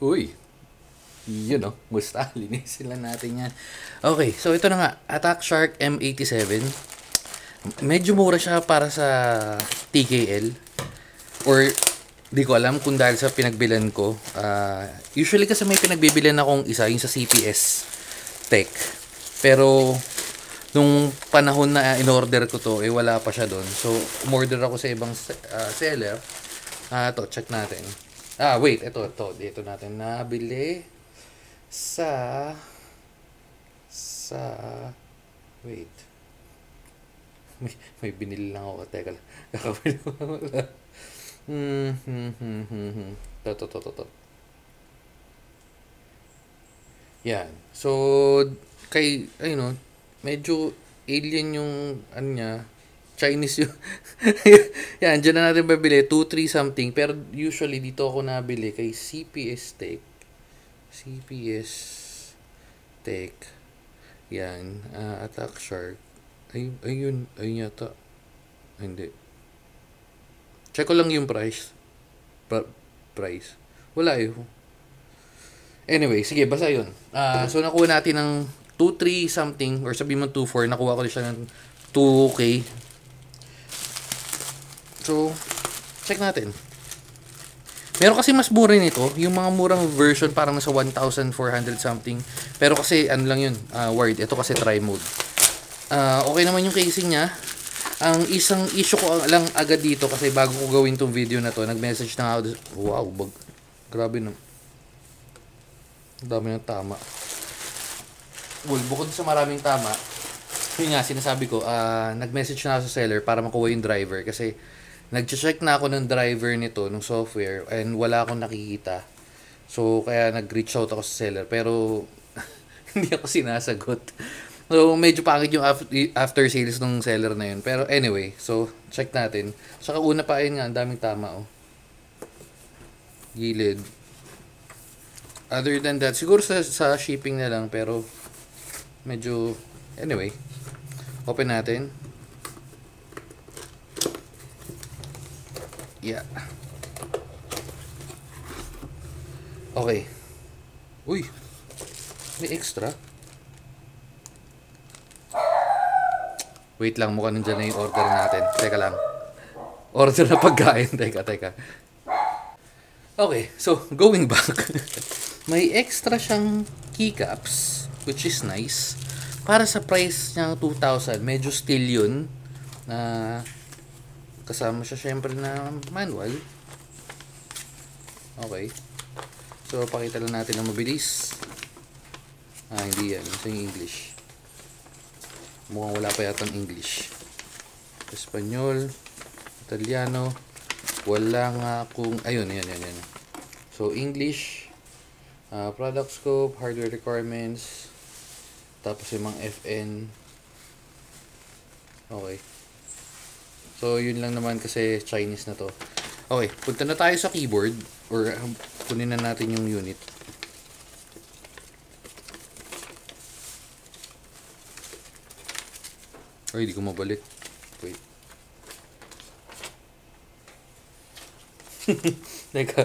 Uy, yun oh. Musta? Linisin lang natin yan. Okay, so ito na nga. Attack Shark M87. Medyo mura siya para sa TKL. Or, di ko alam kung dahil sa pinagbilan ko. Usually kasi may pinagbibilan akong isa, yung sa CPS Tech. Pero, nung panahon na in-order ko to, wala pa siya doon. So, umorder ako sa ibang seller. To check natin. Wait, ito. Dito natin nabili sa wait. May binili lang ako. Teka lang. Kakabili ko. To. Yan. So, medyo alien yung, niya, Chinese yung, yan, dyan na natin babili, 2-3 something, pero usually dito ako nabili kay CPS Tech, yan, Attack Shark, ayun yata, hindi, check ko lang yung price, wala anyway, sige, basta yun, so nakuha natin ng 2-3 something, or sabi mo 2-4, nakuha ko siya ng 2K. So, check natin. Meron kasi mas mura nito. Yung mga murang version parang nasa 1,400 something. Pero kasi ano lang yun, word. Ito kasi try mode. Okay naman yung casing niya. Ang isang issue ko lang agad dito kasi bago ko gawin tong video na to, nag-message na ako. Wow, grabe no. Dami ng tama. Well, bukod sa maraming tama, yun nga, sinasabi ko, nag-message na ako sa seller para makuha yung driver kasi nag-check na ako ng driver nito, ng software, and wala akong nakikita. So, kaya nag-reach out ako sa seller, pero hindi ako sinasagot. So, medyo pangit yung after sales ng seller na yun. Pero anyway, so, check natin. Saka una pa, yun nga, ang daming tama, oh. Gilid. Other than that, siguro sa shipping na lang, pero medyo, anyway, open natin. Yeah. Okay. Uy, may extra. Wait lang, mukhang nandyan na yung order natin. Teka lang. Order na pagkain. Teka. Okay, so, going back. May extra siyang keycaps, which is nice. Para sa price niya 2,000, medyo still yun. Kasama siya syempre na manual. Okay. So, pakita lang natin na mabilis. Hindi yan. Ito yung English. Mukhang wala pa yata ang English. Espanyol, Italiano. Wala nga kung... Ayun, yan. So, English. Product scope, hardware requirements. Tapos yung mga FN. Okay. So, yun lang naman kasi Chinese na to. Okay, punta na tayo sa keyboard. Or, kunin na natin yung unit. Ay, di ko mabalik. Wait. Teka.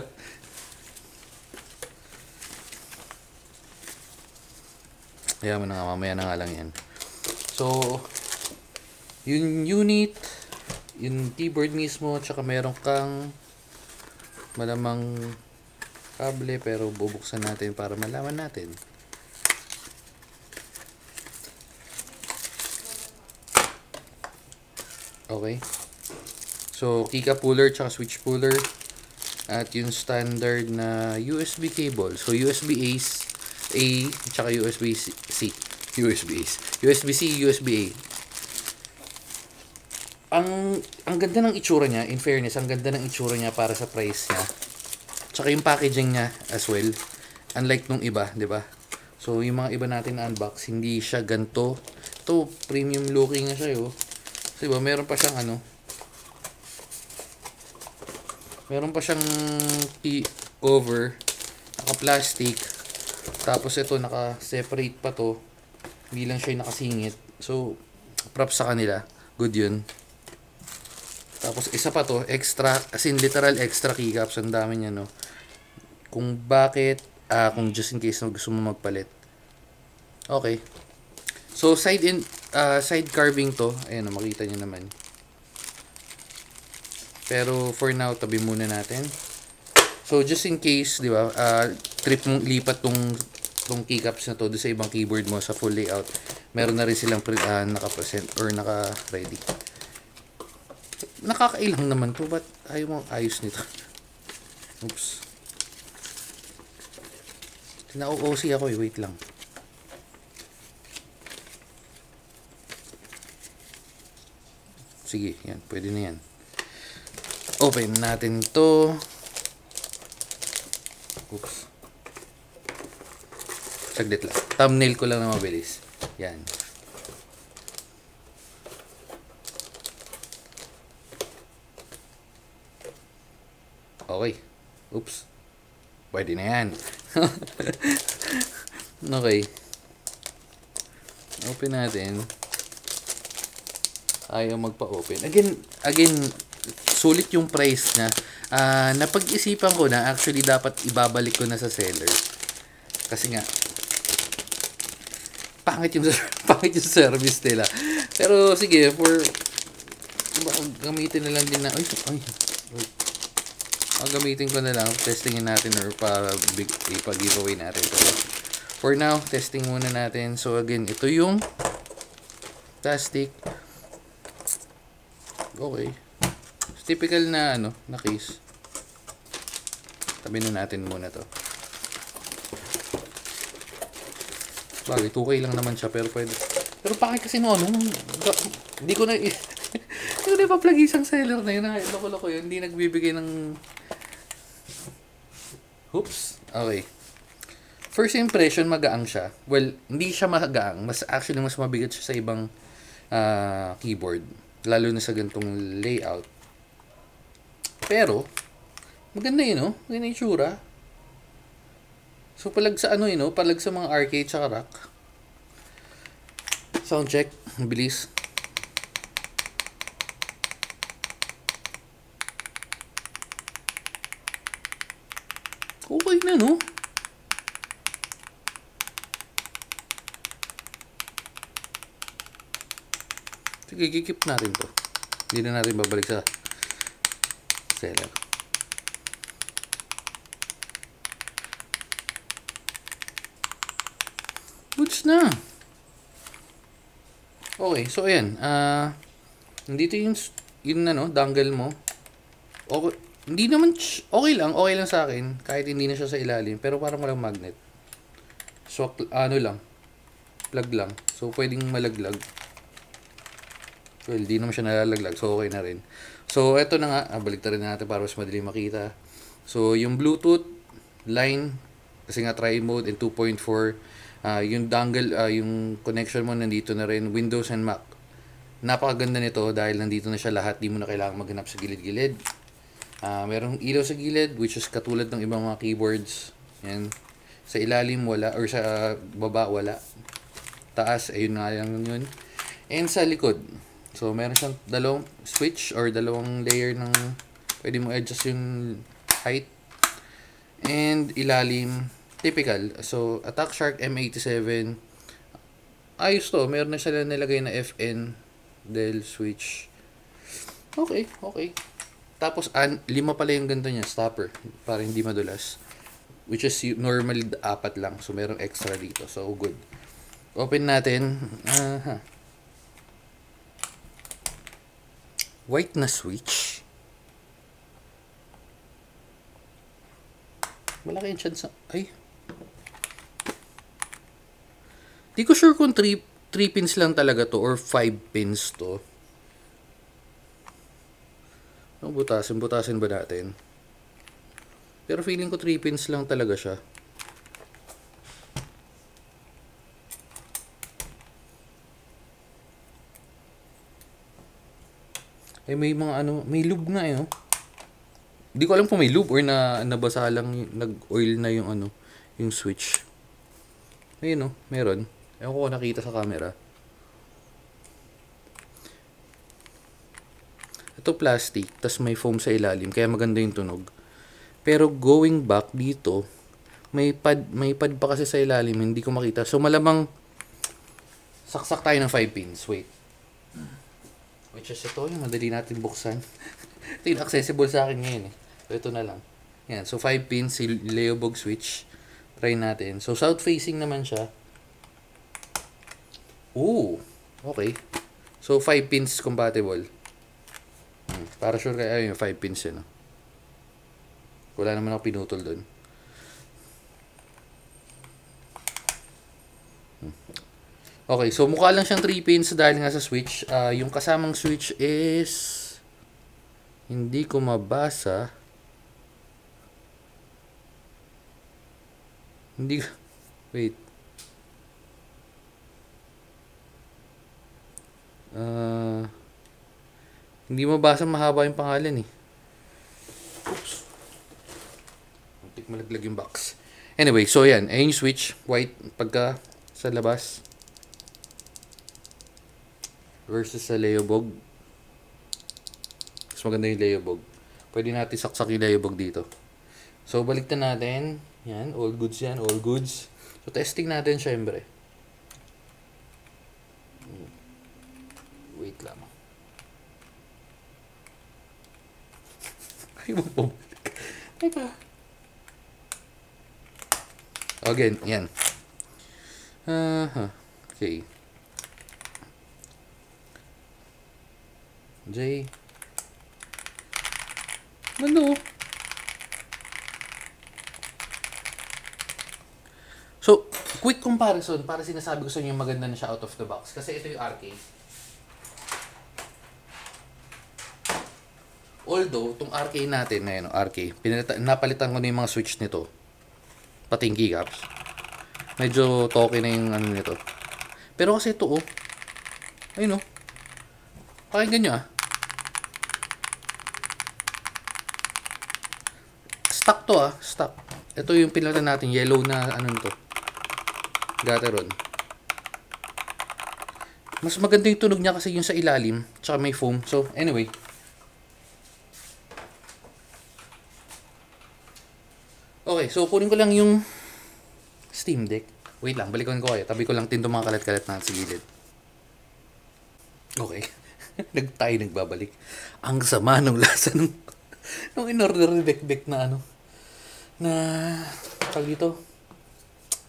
Kaya mo na nga, mamaya na nga lang yan. So, yung unit, yung keyboard mismo, tsaka meron kang malamang kable, pero bubuksan natin para malaman natin. Okay. So, keycap puller tsaka switch puller. At yung standard na USB cable. So, USB A tsaka USB-C. USB-C, USB-A. Ang ganda ng itsura niya, in fairness, ang ganda ng itsura niya para sa price niya. Tsaka yung packaging niya as well. Unlike nung iba, di ba? So, yung mga iba natin na unbox, hindi siya ganito. Ito, premium looking na siya, yo. So, diba, meron pa siyang meron pa siyang cover, naka-plastic. Tapos ito, naka-separate pa to. Hindi lang siya yung nakasingit. So, props sa kanila. Good yun. Tapos isa pa to, extra, as in literal extra keycaps. Ang dami niya, no. kung bakit, kung just in case na gusto mo magpalit. Okay. So, side carving to. Ayan, makita nyo naman. Pero, for now, tabi muna natin. So, just in case, di ba, trip mong lipat tong keycaps na to doon sa ibang keyboard mo sa full layout, meron na rin silang naka-present or naka-ready. Nakakailang naman to, but ayaw mo ayos nito. Oops. Na-OC ako eh, wait lang. Sige, yan, pwede na yan. Open natin to. Oops. Saglit lang. Thumbnail ko lang na mabilis. Yan. Okay. Oops. Pwede na yan. Okay. Open natin. Ayaw magpa-open. Again, sulit yung price na. Napag-isipan ko na actually dapat ibabalik ko na sa seller. Kasi nga, pangit yung service nila. Pero sige, gamitin na lang din na, gamitin ko na lang, testingin natin or ipa-giveaway natin. So, for now, testing muna natin. So again, ito yung plastic. Okay. Typical na na case. Tabi na natin muna to. Bagay, 2K lang naman siya, pero pwede. Pero bakit kasi hindi ko na ipa-plug isang seller na yun. Loko-loko yun. Hindi nagbibigay ng... Oops. Okay. First impression, magaang siya. Well, hindi siya magaang. Mas mabigat siya sa ibang keyboard. Lalo na sa ganitong layout. Pero, maganda yun, Maganda yung tsura. So, palag sa palag sa mga arcade tsaka rack. Sound check. Bilis. Okay na, no? Sige, kikip natin to. Hindi na natin babalik sa seller. Goods na. Okay, so ayan. Nandito yung dongle mo. Okay, hindi naman, okay lang sa akin. Kahit hindi na siya sa ilalim. Pero parang walang magnet. So, lang. Plug lang. So, pwedeng malaglag. Well, di naman siya nalalaglag. So, okay na rin. So, eto na nga. Balik na rin natin para mas madali makita. So, yung Bluetooth line, kasi nga tri-mode and 2.4, yung dongle, yung connection mo nandito na rin. Windows and Mac. Napakaganda nito dahil nandito na siya lahat. Di mo na kailangan maghanap sa gilid-gilid. Merong ilaw sa gilid, which is katulad ng ibang mga keyboards. Yan. Sa ilalim, wala. Or sa baba, wala. Taas, ayun nga lang yun. And sa likod, so, meron siyang dalawang switch or dalawang layer ng pwede mo adjust yung height. And ilalim, typical. So, Attack Shark M87. Ayos to. Meron na sila nilagay na FN Dell switch. Okay. Tapos, 5 pala yung ganito niya, stopper. Para hindi madulas. Which is normally 4 lang. So, merong extra dito. So, good. Open natin. White na switch. Malaki yung chance. Ay. Di ko sure kung 3 pins lang talaga to or 5 pins to. Butasin ba natin? Pero feeling ko 3 pins lang talaga siya. May mga may lube nga Hindi ko alam kung may lube or nabasa lang, nag-oil na yung yung switch. Ayun meron. Ewan ko kung nakita sa camera. Ito plastic, tas may foam sa ilalim, kaya maganda yung tunog. Pero going back dito, may pad pa kasi sa ilalim, hindi ko makita. So malamang saksak tayo ng 5 pins. Wait. Which is ito, yung madali natin buksan. Ito yung accessible sa akin ngayon eh. So ito na lang. Yan, so 5 pins, si Leobog switch. Try natin. So south facing naman siya. Ooh, okay. So 5 pins compatible. Para sure kayo, ayun yung 5 pins yun. Wala naman ako pinutol doon. Okay, so mukha lang siyang 3 pins dahil nga sa switch. Yung kasamang switch is hindi ko mabasa. Hindi wait. Hindi mabasa, mahaba yung pangalan eh. Oops. Muntik malaglag yung box. Anyway, so yan, ayun yung switch, white pagka sa labas. Versus sa Leobog. Mas maganda yung Leobog. Pwede natin saksak yung Leobog dito. So, baliktad natin. Yan, all goods yan, all goods. So, testing natin syempre. Wait lang. Ay, mapabalik. Teka. Again, yan. Okay. J. Ano? So, quick comparison para sinasabi ko sa inyo maganda na siya out of the box. Kasi ito yung RK. Although, itong RK natin na yun, RK, napalitan ko na yung mga switch nito. Pati yung keycaps. Medyo toke na yung ano nito. Pero kasi ito, oh. Ayun, oh. Pakinggan nyo, ah. Stock to, ah. Stock. Ito yung pinalitan natin. Yellow na ano nito. Gateron. Mas maganda yung tunog niya kasi yung sa ilalim. Tsaka may foam. So, anyway. Okay, so kunin ko lang yung Steam Deck. Wait lang, balikan ko kayo. Tabi ko lang tinto mga kalat-kalat na sa gilid. Okay. Nagbabalik. Ang sama ng lasa nung in-order ni Bekbek na ano. Na, tawag dito.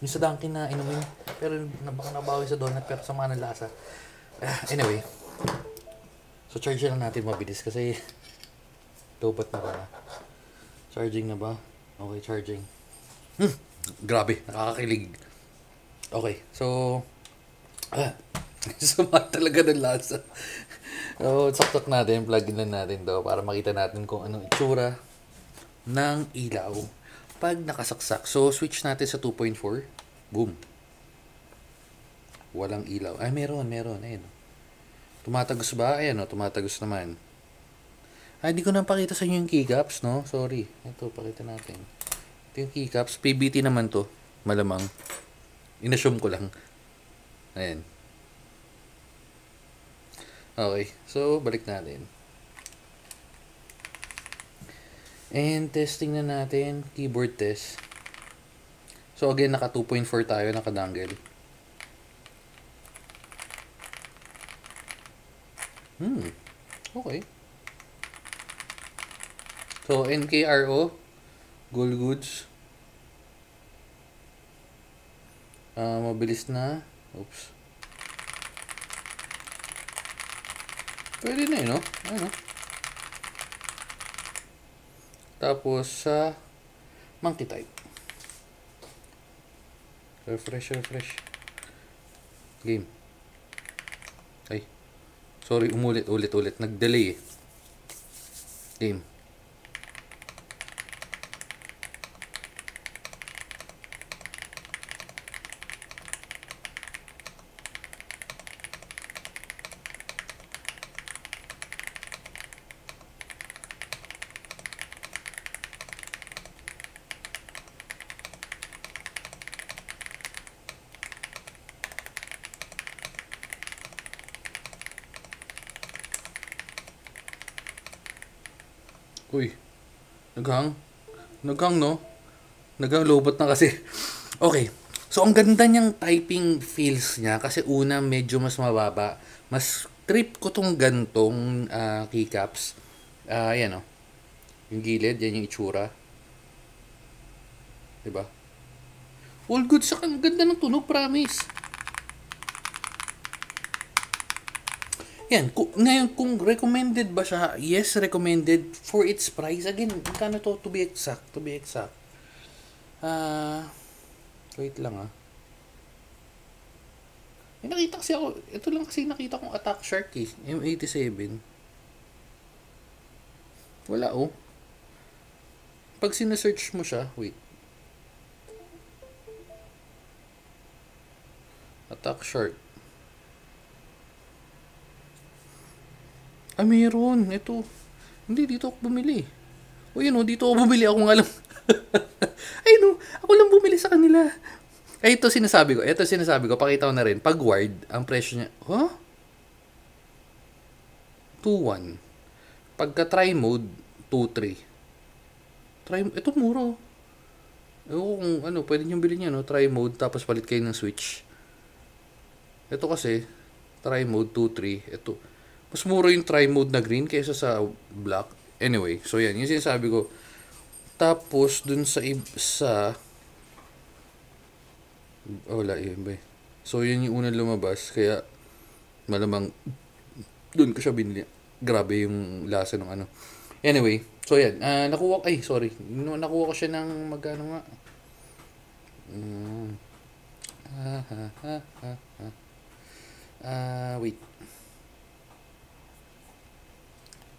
Yung sa Dunkin na inumin. Pero baka nabawi sa donut pero sama ng lasa. Anyway. So charge lang natin mabilis kasi lobat na pala. Charging na ba? Okay, charging. Grabe, nakakakilig. Okay, so sama talaga ng lasa. So, saksak natin, plug in lang natin to para makita natin kung anong itsura ng ilaw pag nakasaksak. So, switch natin sa 2.4. Boom. Walang ilaw. Ay, meron. Ayun. Tumatagos ba? Ayan, o. Tumatagos naman. Ay, hindi ko na pakita sa inyo yung keycaps, no? Sorry. Ito, pakita natin. Ito yung keycaps. PBT naman to. Malamang. Inassume ko lang. Ayan. Okay. So, balik natin. And testing na natin. Keyboard test. So, again, naka 2.4 tayo. Naka-dangle. Okay. So, NKRO. Gold goods. Mabilis na. Oops. Pwede na yun, no? Ano? Tapos, sa monkey type. Refresh. Game. Ay. Sorry, ulit. Nag-delay eh. Game. Uy. Naghang. Naghang, no? Naghang lobot na kasi. Okay. So, ang ganda niyang typing feels niya kasi una, medyo mas mababa. Mas trip ko tong gantong keycaps. Yan, oh. Yung gilid, yan yung itsura. Diba? All good sa ganda ng tunog, promise. Yan, ngayon kung recommended ba siya? Yes, recommended for its price. Again, magkano to to be exact? To be exact. Wait lang May nakita kasi ako, ito lang kasi nakita kong Attack Shark M87. Wala Pag sinesearch mo siya, wait. Attack Shark. Meron. Ito. Hindi, dito ako bumili. Yun dito ako bumili. Ako nga lang. Ako lang bumili sa kanila. Ito sinasabi ko. Pakita ko na rin. Pag wired, ang presyo niya, 2.1. Pagka try mode, 2.3. Ito mura. Kung pwede nyo bilhin yan, try mode, tapos palit kayo ng switch. Ito kasi, try mode 2.3. Ito, mas mura yung try mode na green kaysa sa black. Anyway, so yan, yung sinasabi ko. Tapos, dun sa wala yun ba. So, yun yung unang lumabas. Kaya, malamang, dun ko siya binili. Grabe yung lasa ng Anyway, so yan. Nakuha ko siya ng magkano nga. Wait.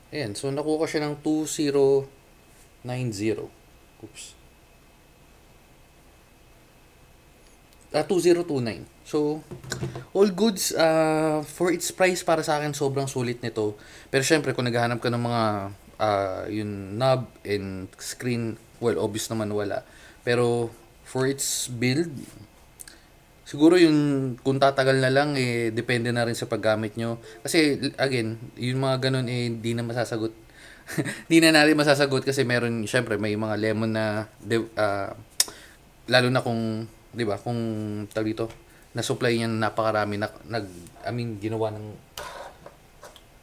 Ayan, so nakuha ko siya ng 2090. Oops. 2029. So, all goods for its price para sa akin sobrang sulit nito. Pero syempre kung naghahanap ka ng mga yung knob and screen, well, obvious naman wala. Pero for its build, siguro yung kung tatagal na lang depende na rin sa paggamit nyo. Kasi again, yung mga ganun hindi na masasagot. Hindi na natin masasagot kasi meron syempre may mga lemon na lalo na kung 'di ba, kung tawag dito, na supply niya napakarami ginawa ng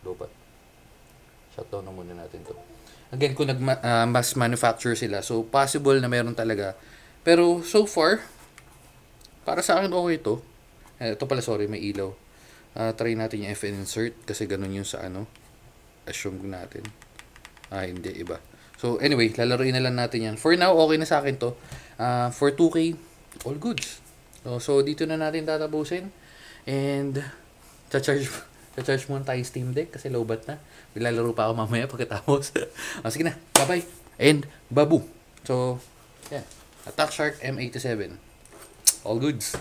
lobat. Shutdown na muna natin to. Again, kung mass manufacture sila, so possible na meron talaga. Pero so far, para sa akin okay to. Ito pala, sorry, may ilaw. Try natin yung FN insert kasi ganun yung sa assume natin. Hindi, iba. So anyway, lalaruin na lang natin yan. For now, okay na sa akin to. For 2K, all goods. So dito na natin tatapusin. And cha-charge muna tayo Steam Deck kasi lowbat na. Lalaro pa ako mamaya pagkatapos. Sige na, bye-bye. And babu. So, yeah. Attack Shark M87. All goods.